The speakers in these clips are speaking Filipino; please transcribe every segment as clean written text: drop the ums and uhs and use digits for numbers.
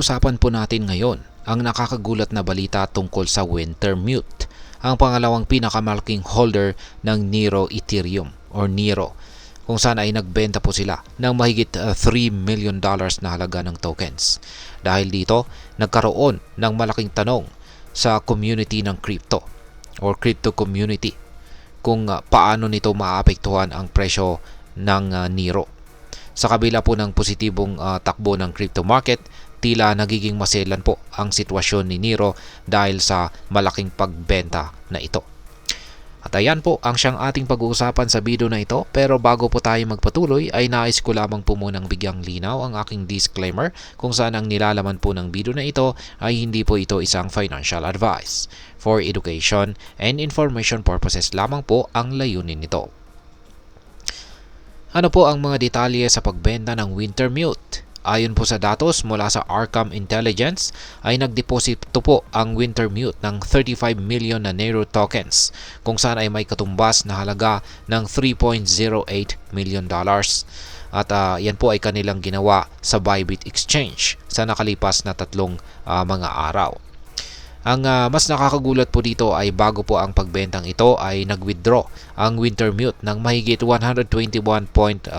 Pag-usapan po natin ngayon ang nakakagulat na balita tungkol sa Wintermute, ang pangalawang pinakamalaking holder ng Nero Ethereum or Nero, kung saan ay nagbenta po sila ng mahigit $3 million na halaga ng tokens. Dahil dito, nagkaroon ng malaking tanong sa community ng crypto or crypto community kung paano nito maapektuhan ang presyo ng Nero. Sa kabila po ng positibong takbo ng crypto market, tila nagiging maselan po ang sitwasyon ni Nero dahil sa malaking pagbenta na ito. At ayan po ang siyang ating pag-uusapan sa video na ito, pero bago po tayo magpatuloy ay nais ko lamang po munang bigyang linaw ang aking disclaimer kung saan ang nilalaman po ng video na ito ay hindi po ito isang financial advice. For education and information purposes lamang po ang layunin nito. Ano po ang mga detalye sa pagbenta ng Wintermute? Ayon po sa datos mula sa Arkham Intelligence ay nagdeposito po ang Wintermute ng 35 million na Nero tokens kung saan ay may katumbas na halaga ng $3.08 million. At yan po ay kanilang ginawa sa Bybit Exchange sa nakalipas na tatlong mga araw. Ang mas nakakagulat po dito ay bago po ang pagbentang ito ay nag-withdraw ang Wintermute ng mahigit 121.466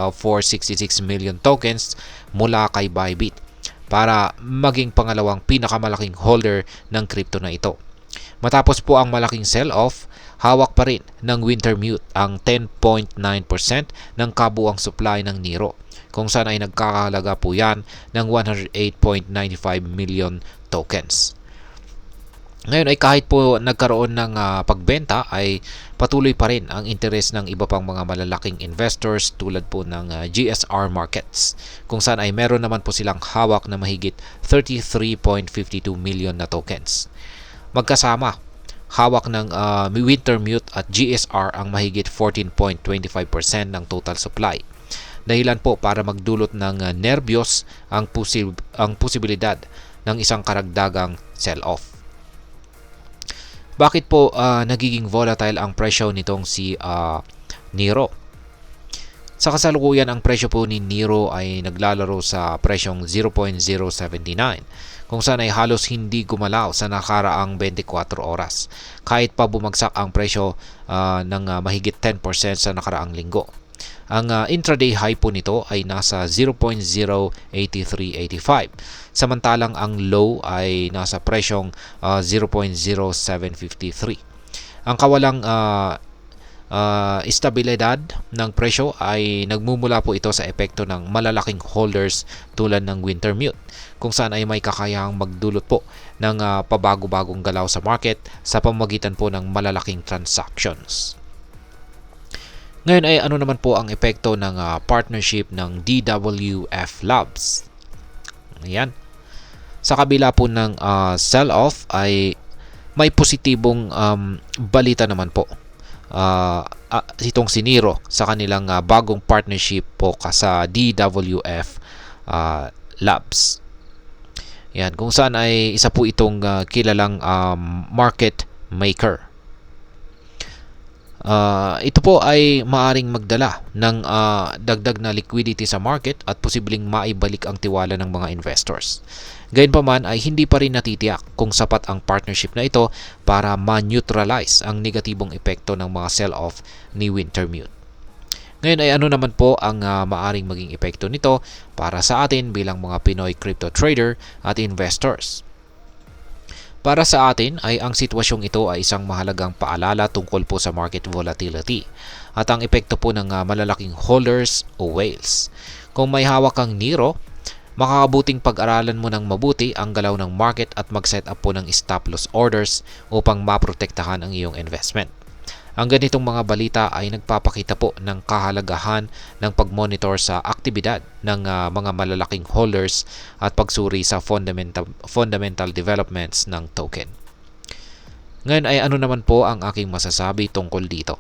million tokens mula kay Bybit para maging pangalawang pinakamalaking holder ng crypto na ito. Matapos po ang malaking sell-off, hawak pa rin ng Wintermute ang 10.9% ng kabuuang supply ng Nero, kung saan ay nagkakahalaga po yan ng 108.95 million tokens. Ngayon ay kahit po nagkaroon ng pagbenta ay patuloy pa rin ang interes ng iba pang mga malalaking investors tulad po ng GSR Markets, kung saan ay meron naman po silang hawak na mahigit 33.52 million na tokens. Magkasama, hawak ng Wintermute at GSR ang mahigit 14.25% ng total supply. Dahilan po para magdulot ng nerbiyos ang posibilidad ng isang karagdagang sell-off. Bakit po nagiging volatile ang presyo nitong si Nero? Sa kasalukuyan, ang presyo po ni Nero ay naglalaro sa presyong 0.079 kung saan ay halos hindi gumalaw sa nakaraang 24 oras kahit pa bumagsak ang presyo ng mahigit 10% sa nakaraang linggo. Ang intraday high po nito ay nasa 0.08385 samantalang ang low ay nasa presyong 0.0753. Ang kawalang estabilidad ng presyo ay nagmumula po ito sa epekto ng malalaking holders tulad ng Wintermute, kung saan ay may kakayahang magdulot po ng pabago-bagong galaw sa market sa pamamagitan po ng malalaking transactions. Ngayon ay ano naman po ang epekto ng partnership ng DWF Labs? Ayan. Sa kabila po ng sell-off ay may positibong balita naman po itong si Nero sa kanilang bagong partnership po sa DWF Labs. Yan, kung saan ay isa po itong kilalang market maker. Ito po ay maaring magdala ng dagdag na liquidity sa market at posibleng maibalik ang tiwala ng mga investors. Gayunpaman ay hindi pa rin natitiyak kung sapat ang partnership na ito para ma-neutralize ang negatibong epekto ng mga sell-off ni Wintermute. Ngayon ay ano naman po ang maaring maging epekto nito para sa atin bilang mga Pinoy crypto trader at investors. Para sa atin ay ang sitwasyong ito ay isang mahalagang paalala tungkol po sa market volatility at ang epekto po ng malalaking holders o whales. Kung may hawak kang Nero, makakabuting pag-aralan mo ng mabuti ang galaw ng market at mag-set up po ng stop loss orders upang maprotektahan ang iyong investment. Ang ganitong mga balita ay nagpapakita po ng kahalagahan ng pag-monitor sa aktibidad ng mga malalaking holders at pagsuri sa fundamental developments ng token. Ngayon ay ano naman po ang aking masasabi tungkol dito?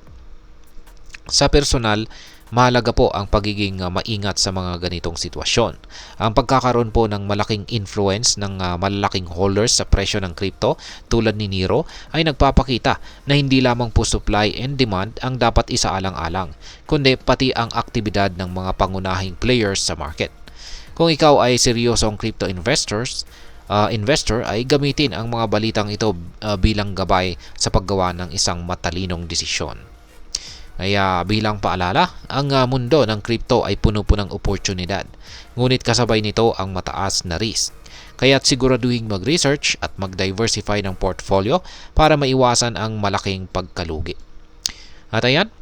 Sa personal, mahalaga po ang pagiging maingat sa mga ganitong sitwasyon. Ang pagkakaroon po ng malaking influence ng malalaking holders sa presyo ng crypto tulad ni Nero ay nagpapakita na hindi lamang po supply and demand ang dapat isaalang-alang, kundi pati ang aktibidad ng mga pangunahing players sa market. Kung ikaw ay seryosong crypto investors, investor ay gamitin ang mga balitang ito bilang gabay sa paggawa ng isang matalinong desisyon. Kaya bilang paalala, ang mundo ng crypto ay puno po ng oportunidad. Ngunit kasabay nito ang mataas na risk. Kaya't siguraduhin mag-research at mag-diversify ng portfolio para maiwasan ang malaking pagkalugi. At ayan,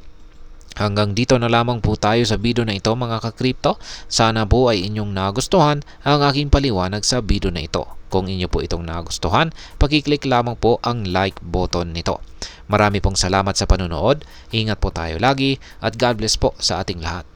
hanggang dito na lamang po tayo sa video na ito mga ka-crypto. Sana po ay inyong nagustuhan ang aking paliwanag sa video na ito. Kung inyo po itong nagustuhan, pakiclick lamang po ang like button nito. Marami pong salamat sa panonood. Ingat po tayo lagi at God bless po sa ating lahat.